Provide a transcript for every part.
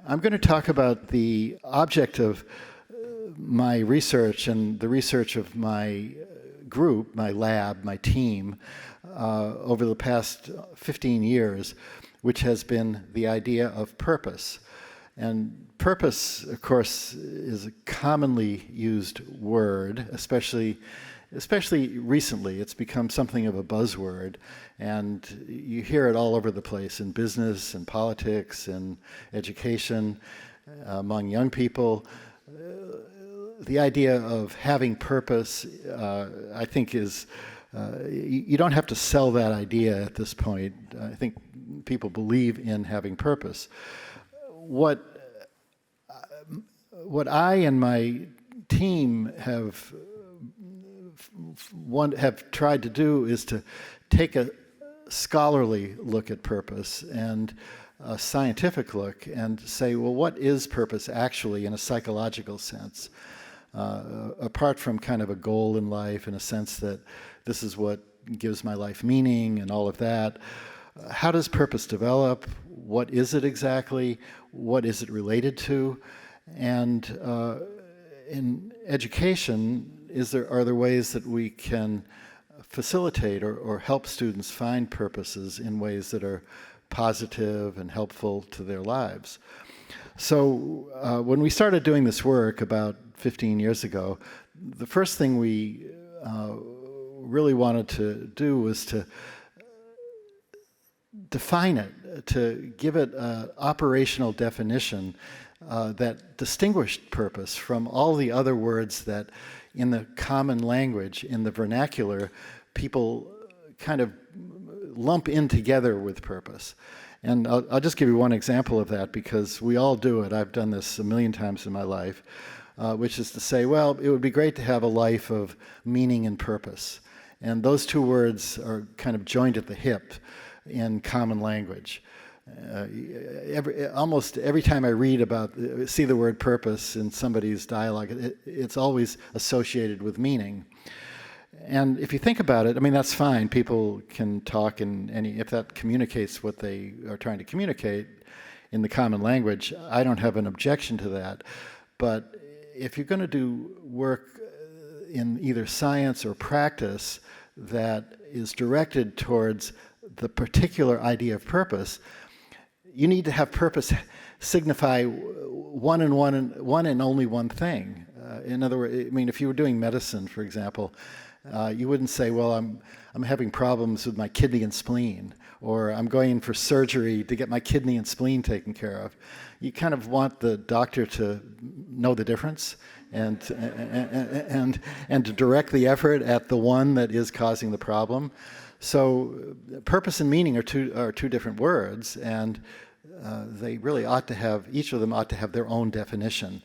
I'm going to talk about the object of my research and the research of my group, my lab, my team, over the past 15 years, which has been the idea of purpose. And purpose, of course, is a commonly used word, especially recently. It's become something of a buzzword, and you hear it all over the place in business and politics and education, among young people. The idea of having purpose, I think, is you don't have to sell that idea at this point. I think people believe in having purpose. What I and my team have tried to do is to take a scholarly look at purpose and a scientific look and say, well, what is purpose actually in a psychological sense? Apart from kind of a goal in life, in a sense that this is what gives my life meaning and all of that. How does purpose develop? What is it exactly? What is it related to? And in education, are there ways that we can facilitate or help students find purposes in ways that are positive and helpful to their lives? So when we started doing this work about 15 years ago, the first thing we really wanted to do was to define it, to give it an operational definition that distinguished purpose from all the other words that in the common language, in the vernacular, people kind of lump in together with purpose. And I'll just give you one example of that because we all do it. I've done this a million times in my life, which is to say, well, it would be great to have a life of meaning and purpose. And those two words are kind of joined at the hip in common language. Almost every time I see the word purpose in somebody's dialogue, it's always associated with meaning. And if you think about it, I mean, that's fine. People can talk if that communicates what they are trying to communicate in the common language, I don't have an objection to that. But if you're going to do work in either science or practice that is directed towards the particular idea of purpose, you need to have purpose signify one and only one thing. In other words, I mean, if you were doing medicine, for example, you wouldn't say, well, I'm having problems with my kidney and spleen, or I'm going in for surgery to get my kidney and spleen taken care of. You kind of want the doctor to know the difference and to direct the effort at the one that is causing the problem. So purpose and meaning are two different words, and they really each of them ought to have their own definition,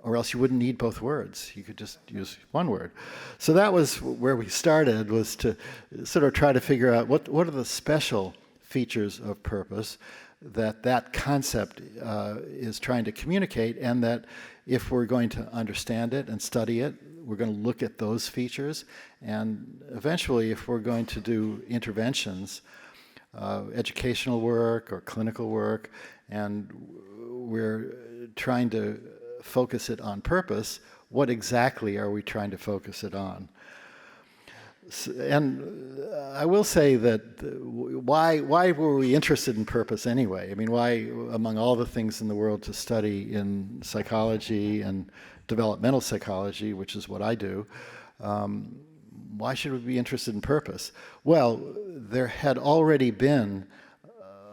or else you wouldn't need both words. You could just use one word. So that was where we started, was to sort of try to figure out what are the special features of purpose that concept is trying to communicate, and that if we're going to understand it and study it, we're going to look at those features, and eventually, if we're going to do interventions, educational work or clinical work, and we're trying to focus it on purpose, what exactly are we trying to focus it on? And I will say that why were we interested in purpose anyway? I mean, why, among all the things in the world to study in psychology and developmental psychology, which is what I do, why should we be interested in purpose? Well, there had already been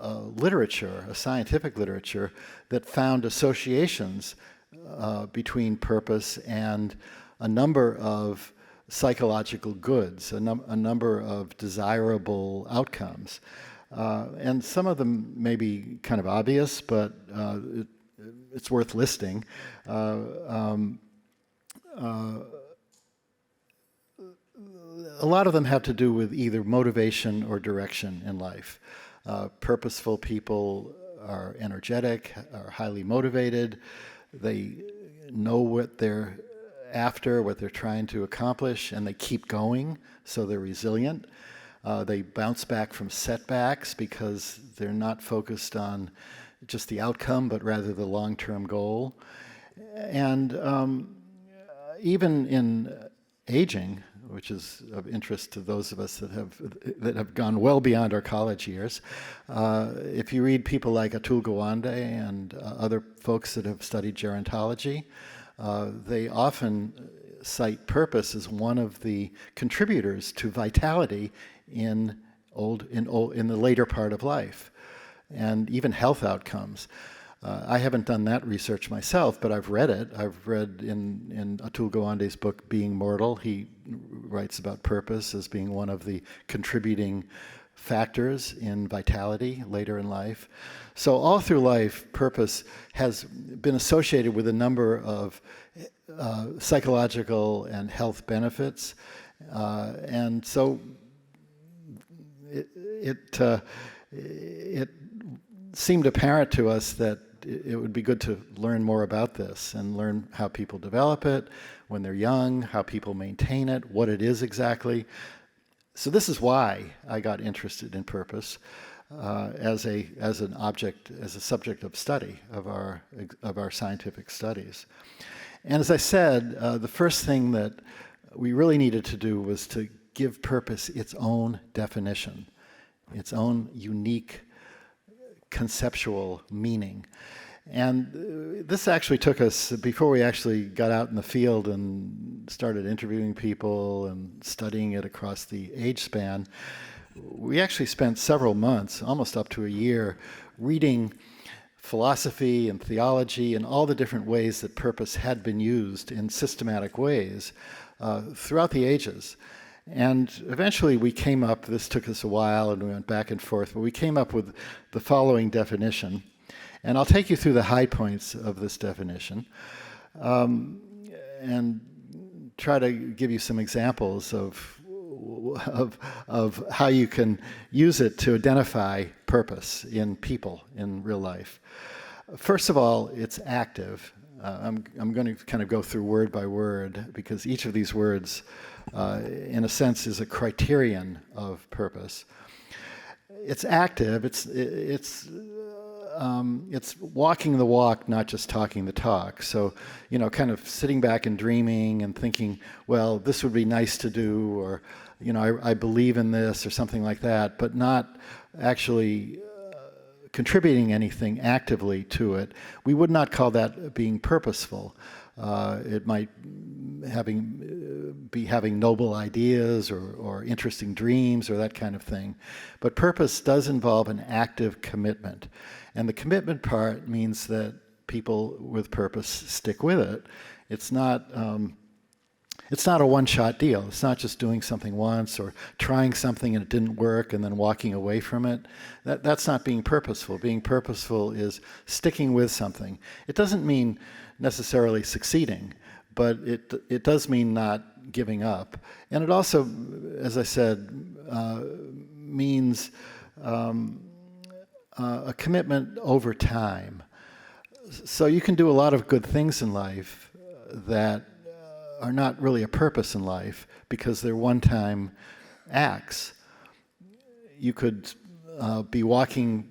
a scientific literature, that found associations between purpose and a number of psychological goods, a number of desirable outcomes. And some of them may be kind of obvious, but it's worth listing. A lot of them have to do with either motivation or direction in life. Purposeful people are energetic, are highly motivated. They know what they're after, what they're trying to accomplish, and they keep going, so they're resilient. They bounce back from setbacks because they're not focused on just the outcome, but rather the long-term goal. And even in aging, which is of interest to those of us that have gone well beyond our college years, if you read people like Atul Gawande and other folks that have studied gerontology, they often cite purpose as one of the contributors to vitality in the later part of life, and even health outcomes. I haven't done that research myself, but I've read it. I've read in Atul Gawande's book, Being Mortal, he writes about purpose as being one of the contributing factors in vitality later in life. So all through life, purpose has been associated with a number of psychological and health benefits. And so it seemed apparent to us that it would be good to learn more about this and learn how people develop it when they're young, how people maintain it, what it is exactly. So this is why I got interested in purpose as a subject of study of our scientific studies. And as I said, the first thing that we really needed to do was to give purpose its own definition, its own unique conceptual meaning. And this actually took us, before we actually got out in the field and started interviewing people and studying it across the age span, we actually spent several months, almost up to a year, reading philosophy and theology and all the different ways that purpose had been used in systematic ways throughout the ages. And eventually we came up, this took us a while and we went back and forth, but we came up with the following definition. And I'll take you through the high points of this definition and try to give you some examples of how you can use it to identify purpose in people in real life. First of all, it's active. I'm going to kind of go through word by word because each of these words, in a sense, is a criterion of purpose. It's active. It's walking the walk, not just talking the talk. So, kind of sitting back and dreaming and thinking, well, this would be nice to do, or, I believe in this, or something like that, but not actually contributing anything actively to it. We would not call that being purposeful. It might be having noble ideas or interesting dreams or that kind of thing. But purpose does involve an active commitment. And the commitment part means that people with purpose stick with it. It's not a one-shot deal. It's not just doing something once or trying something and it didn't work and then walking away from it. That's not being purposeful. Being purposeful is sticking with something. It doesn't mean necessarily succeeding, but it does mean not giving up. And it also, as I said, means a commitment over time. So you can do a lot of good things in life that are not really a purpose in life because they're one-time acts. You could be walking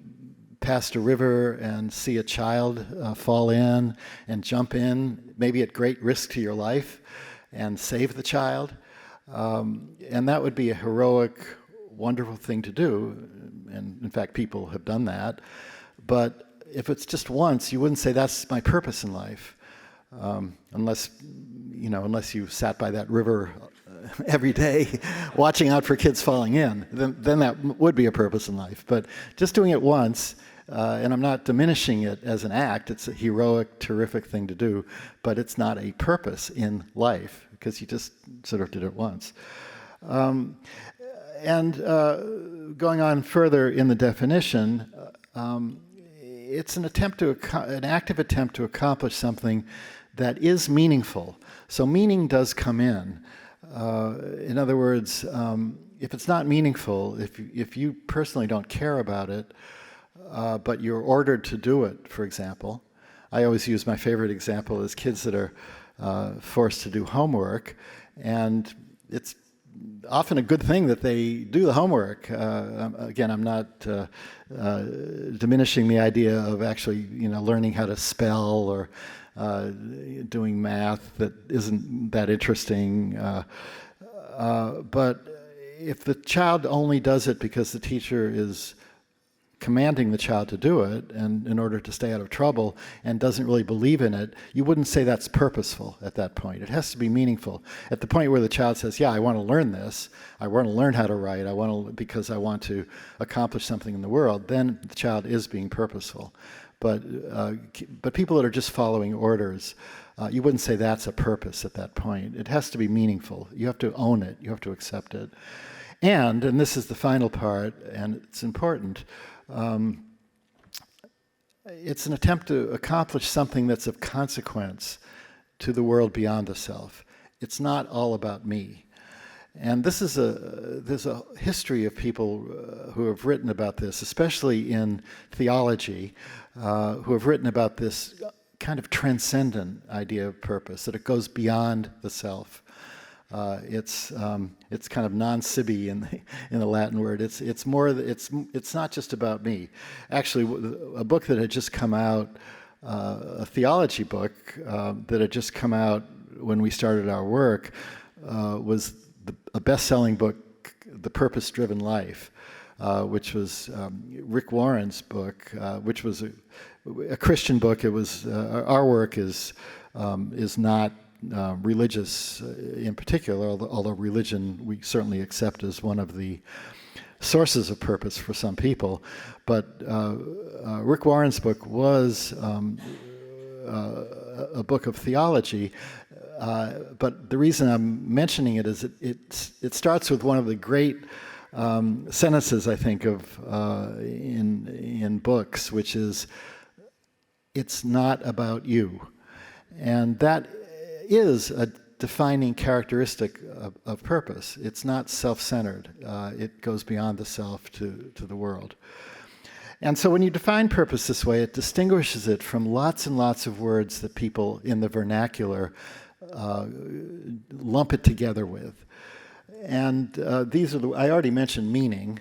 past a river and see a child fall in and jump in, maybe at great risk to your life, and save the child. And that would be a heroic, wonderful thing to do. And in fact, people have done that. But if it's just once, you wouldn't say that's my purpose in life, unless you sat by that river every day watching out for kids falling in. Then that would be a purpose in life. But just doing it once, and I'm not diminishing it as an act, it's a heroic, terrific thing to do, but it's not a purpose in life because you just sort of did it once. And going on further in the definition, it's an active attempt to accomplish something that is meaningful. So meaning does come in. In other words, if it's not meaningful, if you personally don't care about it, but you're ordered to do it, for example. I always use my favorite example as kids that are forced to do homework, and it's often a good thing that they do the homework. Again, I'm not diminishing the idea of actually, learning how to spell or doing math that isn't that interesting. But if the child only does it because the teacher is commanding the child to do it, and in order to stay out of trouble, and doesn't really believe in it, you wouldn't say that's purposeful at that point. It has to be meaningful. At the point where the child says, yeah, I want to learn this, I want to learn how to write, because I want to accomplish something in the world, then the child is being purposeful. But people that are just following orders, you wouldn't say that's a purpose at that point. It has to be meaningful. You have to own it. You have to accept it. And this is the final part, and it's important, it's an attempt to accomplish something that's of consequence to the world beyond the self. It's not all about me. And there's a history of people who have written about this, especially in theology, who have written about this kind of transcendent idea of purpose, that it goes beyond the self. It's kind of non-sibi in the Latin word. It's not just about me. Actually, a book that had just come out, a theology book that had just come out when we started our work, was a best-selling book, The Purpose-Driven Life, which was Rick Warren's book, which was a Christian book. It was our work is not religious in particular, although religion we certainly accept as one of the sources of purpose for some people. But Rick Warren's book was a book of theology. But the reason I'm mentioning it is it starts with one of the great sentences, I think, of in books, which is, "It's not about you." And that is a defining characteristic of purpose. It's not self-centered. It goes beyond the self to the world. And so when you define purpose this way, it distinguishes it from lots and lots of words that people in the vernacular lump it together with. And these are I already mentioned meaning.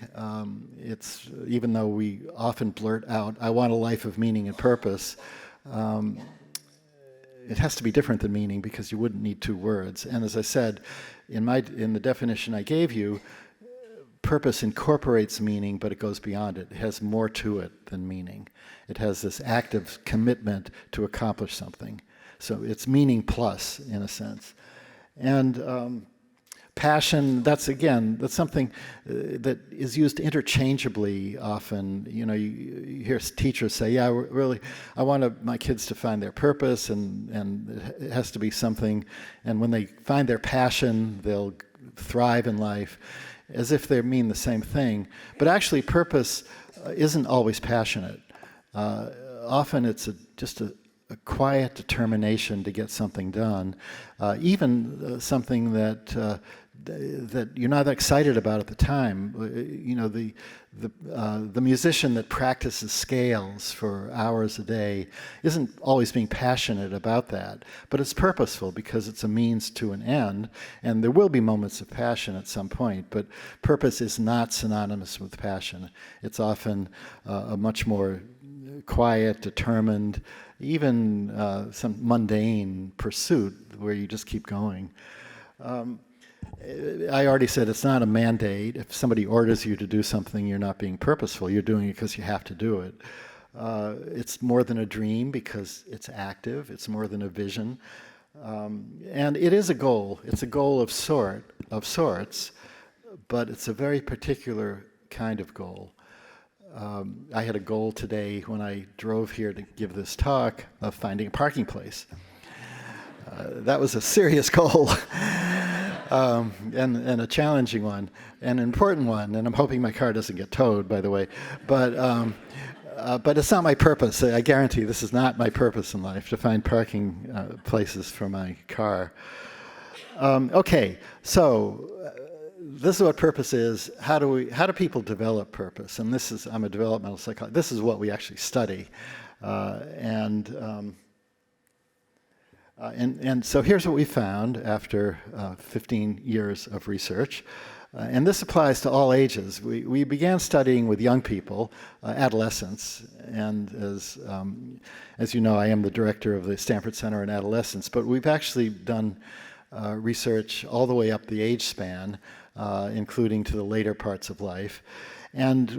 It's, even though we often blurt out, I want a life of meaning and purpose, it has to be different than meaning, because you wouldn't need two words. And as I said, in the definition I gave you, purpose incorporates meaning, but it goes beyond it. It has more to it than meaning. It has this active commitment to accomplish something. So it's meaning plus, in a sense. And passion, that's something that is used interchangeably often. You hear teachers say, yeah, really, I want my kids to find their purpose, and it has to be something, and when they find their passion, they'll thrive in life, as if they mean the same thing. But actually, purpose isn't always passionate. Often it's just a quiet determination to get something done, even something that you're not excited about at the time. The musician that practices scales for hours a day isn't always being passionate about that, but it's purposeful because it's a means to an end, and there will be moments of passion at some point, but purpose is not synonymous with passion. It's often a much more quiet, determined, even some mundane pursuit where you just keep going. I already said it's not a mandate. If somebody orders you to do something, you're not being purposeful. You're doing it because you have to do it. It's more than a dream because it's active. It's more than a vision. And it is a goal. It's a goal of sorts, but it's a very particular kind of goal. I had a goal today when I drove here to give this talk of finding a parking place. That was a serious goal. And a challenging one, and an important one, and I'm hoping my car doesn't get towed, by the way. But it's not my purpose. I guarantee this is not my purpose in life, to find parking places for my car. Okay, so this is what purpose is. How do people develop purpose? And I'm a developmental psychologist. This is what we actually study. And so here's what we found after 15 years of research. And this applies to all ages. We began studying with young people, adolescents, and as you know, I am the director of the Stanford Center on Adolescence, but we've actually done research all the way up the age span, including to the later parts of life. And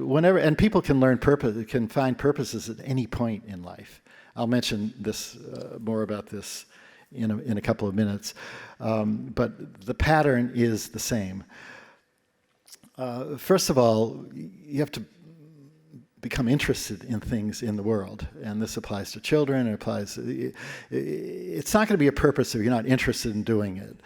people can learn purpose, can find purposes at any point in life. I'll mention this more about this in a couple of minutes, but the pattern is the same. First of all, you have to become interested in things in the world, and this applies to children. It's not going to be a purpose if you're not interested in doing it.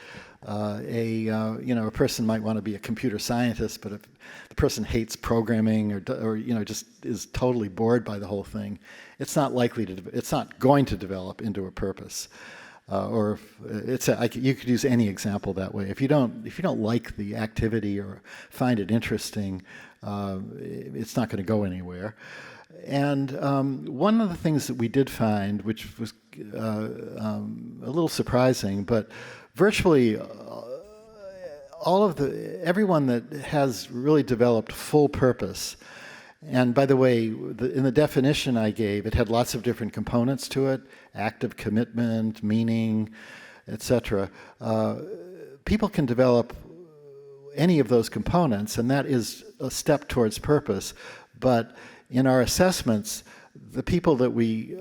A person might want to be a computer scientist, but if the person hates programming or just is totally bored by the whole thing, it's not going to develop into a purpose. You could use any example that way. If you don't like the activity or find it interesting, it's not going to go anywhere. And one of the things that we did find, which was a little surprising, but virtually everyone that has really developed full purpose. And by the way, in the definition I gave, it had lots of different components to it: active commitment, meaning, etc. People can develop any of those components, and that is a step towards purpose. But in our assessments, the people that we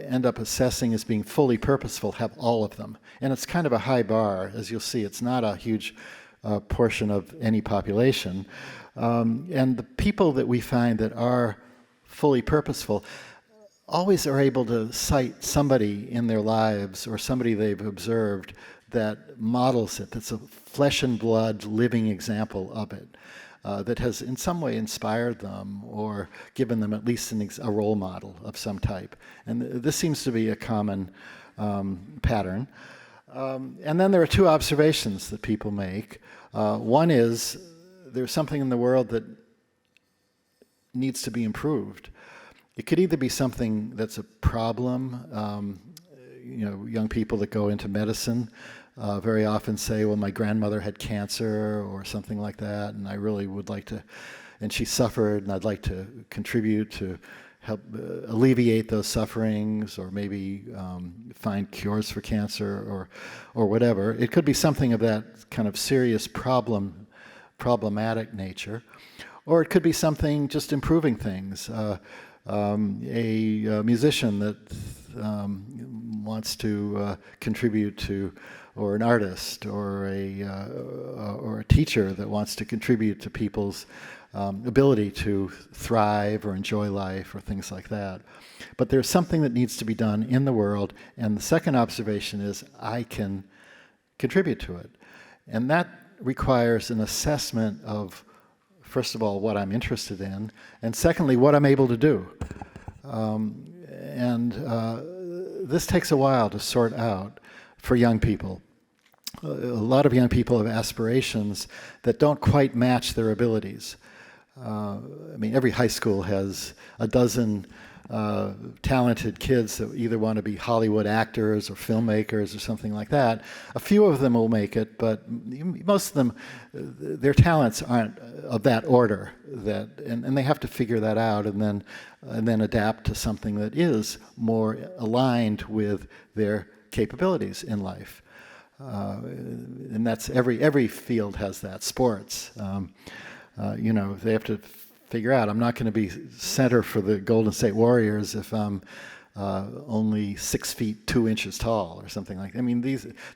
end up assessing as being fully purposeful have all of them. And it's kind of a high bar. As you'll see, it's not a huge portion of any population. And the people that we find that are fully purposeful always are able to cite somebody in their lives or somebody they've observed that models it, that's a flesh and blood living example of it, that has in some way inspired them or given them at least a role model of some type. And this seems to be a common pattern. And then there are two observations that people make. One is there's something in the world that needs to be improved. It could either be something that's a problem. Young people that go into medicine very often say, well, my grandmother had cancer or something like that, and I really would like to, and she suffered, and I'd like to contribute to help alleviate those sufferings, or maybe find cures for cancer or whatever. It could be something of that kind of serious problematic nature, or it could be something just improving things. A musician that wants to contribute to, or an artist, or a teacher that wants to contribute to people's ability to thrive or enjoy life or things like that. But there's something that needs to be done in the world, and the second observation is I can contribute to it. And that requires an assessment of, first of all, what I'm interested in, and secondly, what I'm able to do. This takes a while to sort out for young people. A lot of young people have aspirations that don't quite match their abilities. Every high school has a dozen talented kids that either want to be Hollywood actors or filmmakers or something like that. A few of them will make it, but most of them, their talents aren't of that order. And they have to figure that out and then adapt to something that is more aligned with their capabilities in life. And that's every field has that. Sports, they have to figure out, I'm not going to be center for the Golden State Warriors if I'm only 6 feet 2 inches tall or something like that.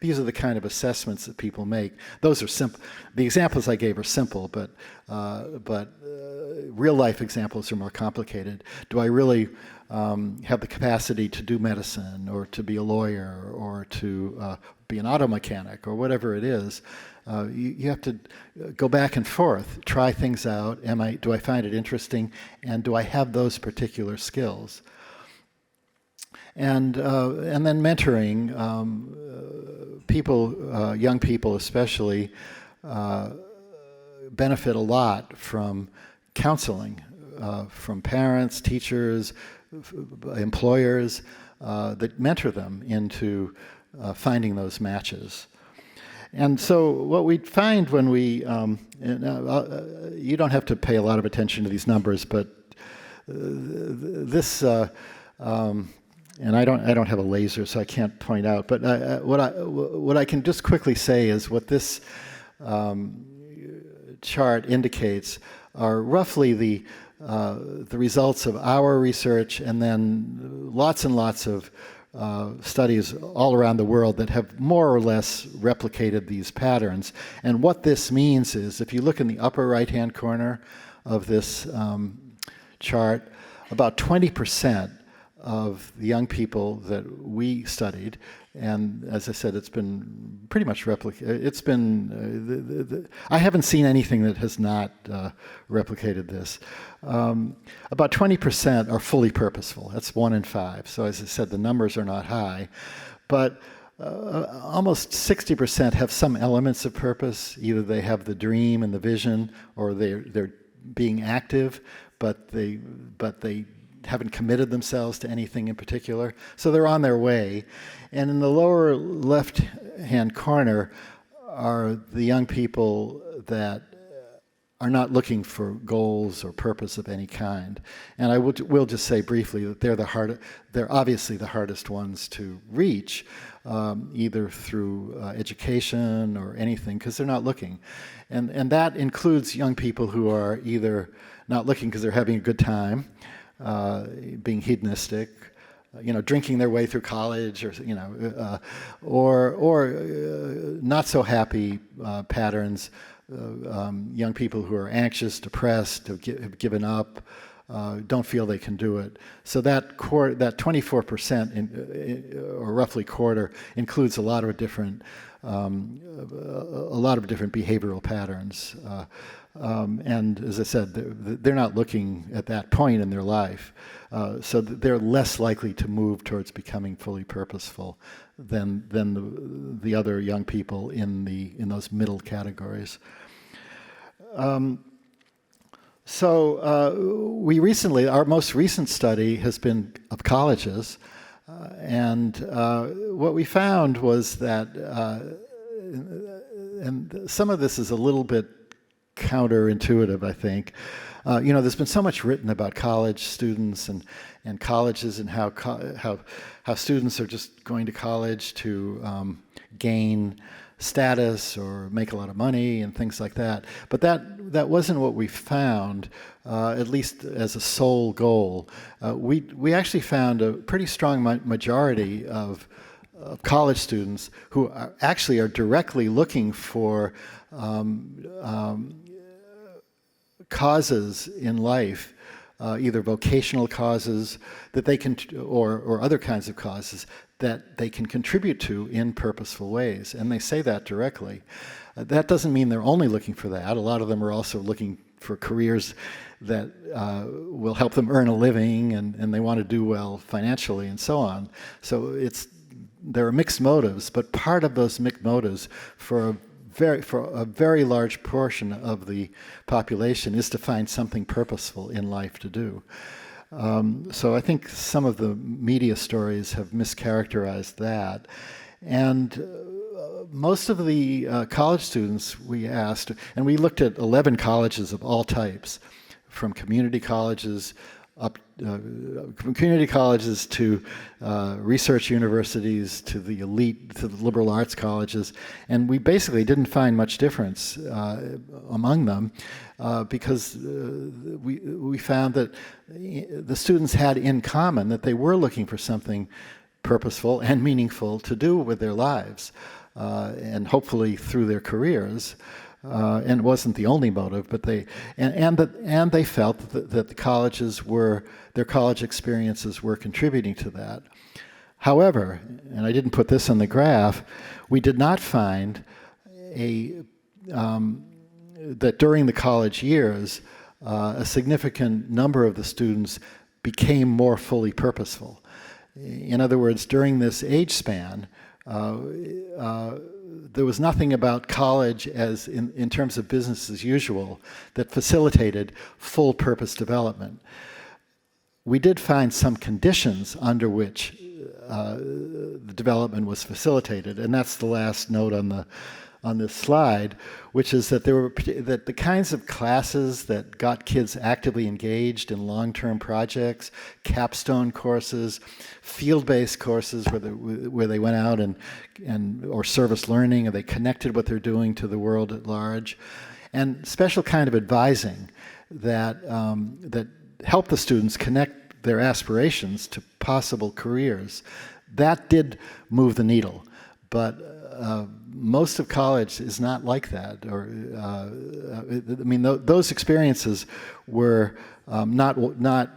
These are the kind of assessments that people make. Those are simple. The examples I gave are simple, but real life examples are more complicated. Do I really have the capacity to do medicine, or to be a lawyer, or to be an auto mechanic, or whatever it is? You have to go back and forth, try things out. Do I find it interesting, and do I have those particular skills? And then mentoring people, young people especially, benefit a lot from counseling, from parents, teachers, employers that mentor them into finding those matches. And so what we find when we, you don't have to pay a lot of attention to these numbers, but this, and I don't have a laser, so I can't point out. But what I can just quickly say is what this chart indicates are roughly the results of our research, and then lots and lots of studies all around the world that have more or less replicated these patterns. And what this means is, if you look in the upper right-hand corner of this chart, about 20% of the young people that we studied, and as I said, it's been pretty much replicated. It's been, I haven't seen anything that has not replicated this. About 20% are fully purposeful. That's 1 in 5. So as I said, the numbers are not high. But almost 60% have some elements of purpose. Either they have the dream and the vision, or they're being active, but they haven't committed themselves to anything in particular. So they're on their way. And in the lower left-hand corner are the young people that are not looking for goals or purpose of any kind. And I will just say briefly that they're obviously the hardest ones to reach, either through education or anything, because they're not looking. And that includes young people who are either not looking because they're having a good time, being hedonistic, drinking their way through college, or not so happy patterns. Young people who are anxious, depressed, have given up, don't feel they can do it. So that 24%, or roughly quarter, includes a lot of different behavioral patterns. And as I said, they're not looking at that point in their life, so they're less likely to move towards becoming fully purposeful than the other young people in those middle categories. Our most recent study has been of colleges, and what we found was that, and some of this is a little bit counterintuitive, I think. There's been so much written about college students and colleges, and how students are just going to college to gain status or make a lot of money and things like that. But that wasn't what we found, at least as a sole goal. We actually found a pretty strong majority of college students who actually are directly looking for causes in life, either vocational causes that they can, or other kinds of causes that they can contribute to in purposeful ways. And they say that directly. That doesn't mean they're only looking for that. A lot of them are also looking for careers that will help them earn a living, and they want to do well financially and so on. So there are mixed motives, but part of those mixed motives for a very large portion of the population is to find something purposeful in life to do. So I think some of the media stories have mischaracterized that. And most of the college students we asked, and we looked at 11 colleges of all types, from community colleges from community colleges to research universities to the elite, to the liberal arts colleges, and we basically didn't find much difference among them because we found that the students had in common that they were looking for something purposeful and meaningful to do with their lives, and hopefully through their careers. And it wasn't the only motive, but they felt that the colleges their college experiences were contributing to that. However, and I didn't put this on the graph, we did not find that during the college years, a significant number of the students became more fully purposeful. In other words, during this age span, there was nothing about college as in terms of business as usual that facilitated full purpose development. We did find some conditions under which the development was facilitated. And that's the last note on this slide, which is that that the kinds of classes that got kids actively engaged in long-term projects, capstone courses, field-based courses where they went out or service learning, and they connected what they're doing to the world at large, and special kind of advising that helped the students connect their aspirations to possible careers. That did move the needle, but most of college is not like that. Those experiences were not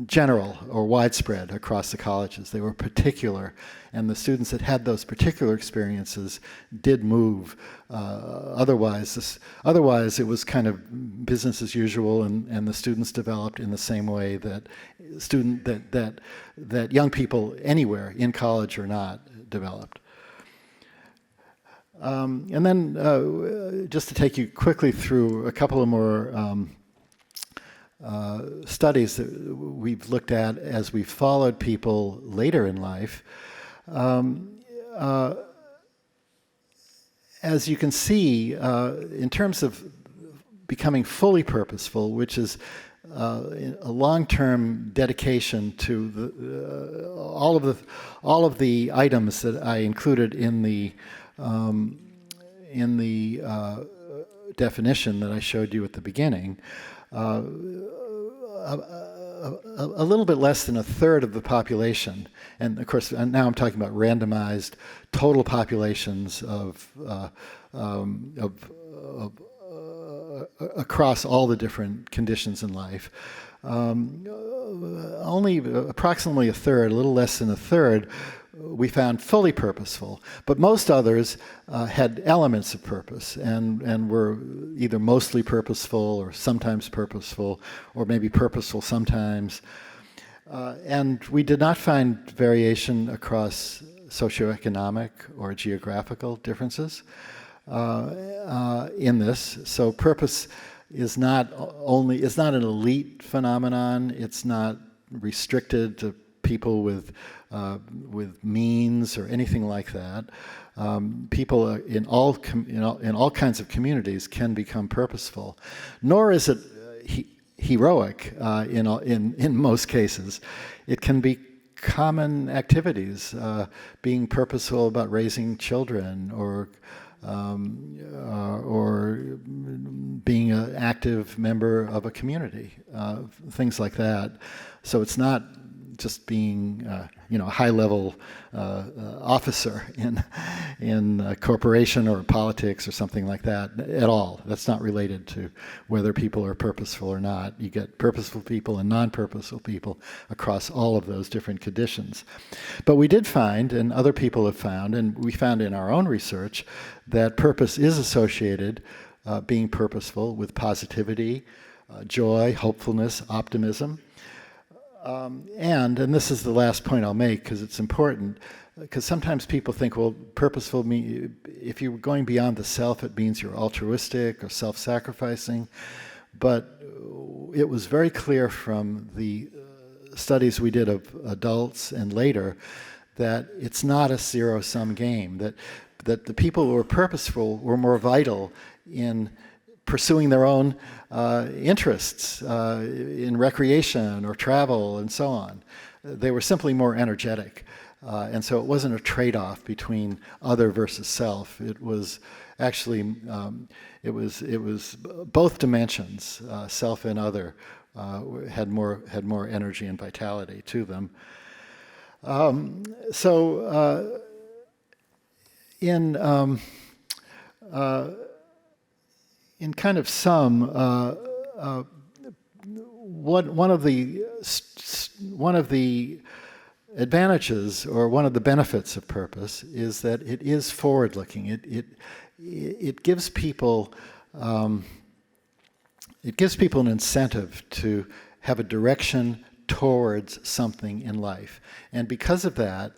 general or widespread across the colleges. They were particular, and the students that had those particular experiences did move. Otherwise, it was kind of business as usual, and the students developed in the same way that that young people anywhere, in college or not, developed. And then just to take you quickly through a couple of more studies that we've looked at as we've followed people later in life. As you can see, in terms of becoming fully purposeful, which is a long-term dedication to all of the items that I included in the definition that I showed you at the beginning, a little bit less than a third of the population, and of course now I'm talking about randomized total populations across all the different conditions in life. Only approximately a third, a little less than a third, we found fully purposeful, but most others had elements of purpose and were either mostly purposeful or sometimes purposeful, or maybe purposeful sometimes. And we did not find variation across socioeconomic or geographical differences in this. So purpose is not an elite phenomenon. It's not restricted to people with means or anything like that. People in all kinds of communities can become purposeful. Nor is it heroic in most cases. It can be common activities, being purposeful about raising children, or being an active member of a community, things like that. So it's not just being, a high-level officer in a corporation or politics or something like that at all. That's not related to whether people are purposeful or not. You get purposeful people and non-purposeful people across all of those different conditions. But we did find, and other people have found, and we found in our own research, that purpose is associated, being purposeful, with positivity, joy, hopefulness, optimism. And this is the last point I'll make because it's important, because sometimes people think, well, purposeful, if you're going beyond the self, it means you're altruistic or self-sacrificing. But it was very clear from the studies we did of adults and later that it's not a zero-sum game, that the people who were purposeful were more vital in pursuing their own interests in recreation or travel and so on. They were simply more energetic. And so it wasn't a trade-off between other versus self. It was actually, it was both dimensions, self and other, had more energy and vitality to them. In kind of sum, one of the advantages or one of the benefits of purpose is that it is forward-looking. It gives people an incentive to have a direction towards something in life, and because of that,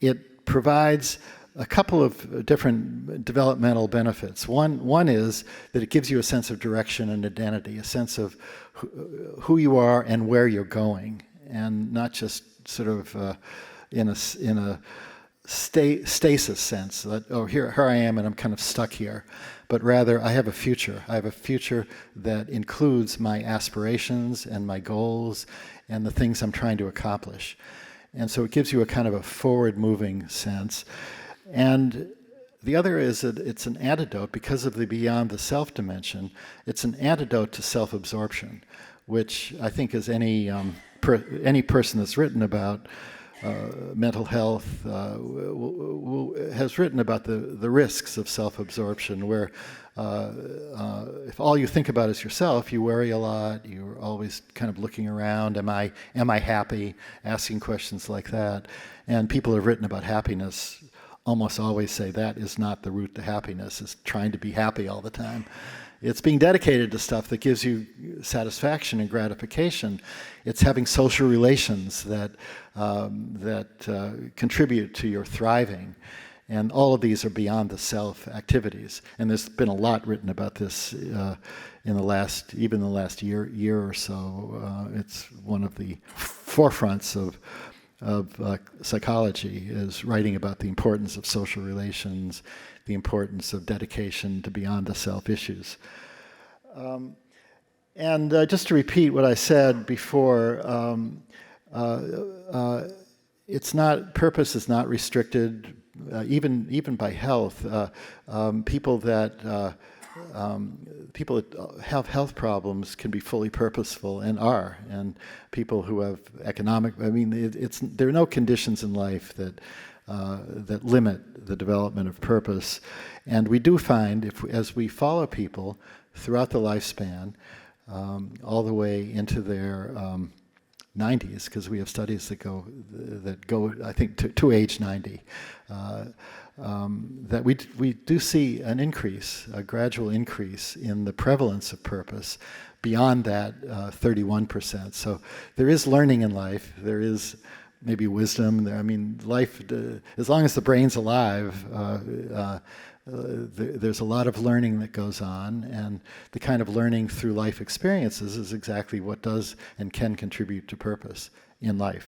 it provides a couple of different developmental benefits. One is that it gives you a sense of direction and identity, a sense of who you are and where you're going, and not just sort of in a stasis sense, that, oh, here I am and I'm kind of stuck here. But rather, I have a future. I have a future that includes my aspirations and my goals and the things I'm trying to accomplish. And so it gives you a kind of a forward-moving sense. And the other is that it's an antidote, because of the beyond the self dimension, it's an antidote to self-absorption, which I think is any person that's written about mental health has written about the risks of self-absorption, where if all you think about is yourself, you worry a lot, you're always kind of looking around, am I happy, asking questions like that. And people have written about happiness almost always say that is not the route to happiness, is trying to be happy all the time. It's being dedicated to stuff that gives you satisfaction and gratification. It's having social relations that contribute to your thriving. And all of these are beyond the self activities. And there's been a lot written about this in the last year or so. It's one of the forefronts of psychology, is writing about the importance of social relations, the importance of dedication to beyond the self issues. And just to repeat what I said before, purpose is not restricted, even by health. People that have health problems can be fully purposeful and are, and people who have economic, there are no conditions in life that limit the development of purpose. And we do find, as we follow people throughout the lifespan, all the way into their 90s, because we have studies that go I think to age 90, that we do see an increase, a gradual increase in the prevalence of purpose beyond that 31%. So there is learning in life. There is maybe wisdom. Life, as long as the brain's alive, there's a lot of learning that goes on, and the kind of learning through life experiences is exactly what does and can contribute to purpose in life.